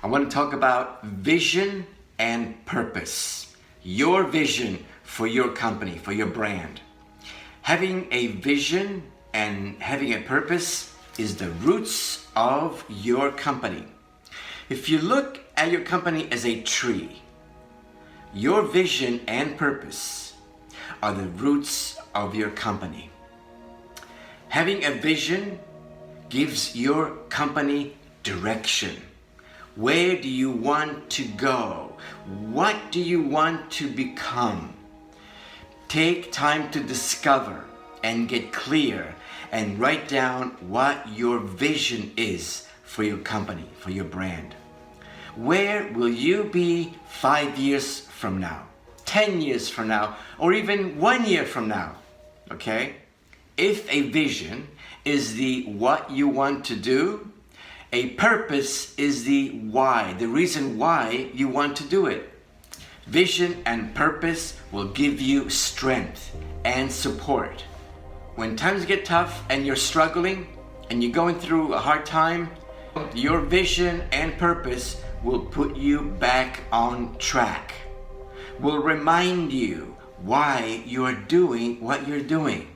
I want to talk about vision and purpose. Your vision for your company, for your brand. Having a vision and having a purpose is the roots of your company. If you look at your company as a tree, your vision and purpose are the roots of your company. Having a vision gives your company direction. Where do you want to go? What do you want to become? Take time to discover and get clear and write down what your vision is for your company, for your brand. Where will you be 5 years from now, 10 years from now, or even 1 year from now? Okay? If a vision is the what you want to do, a purpose is the why, the reason why you want to do it. Vision and purpose will give you strength and support. When times get tough and you're struggling and you're going through a hard time, your vision and purpose will put you back on track, will remind you why you are doing what you're doing.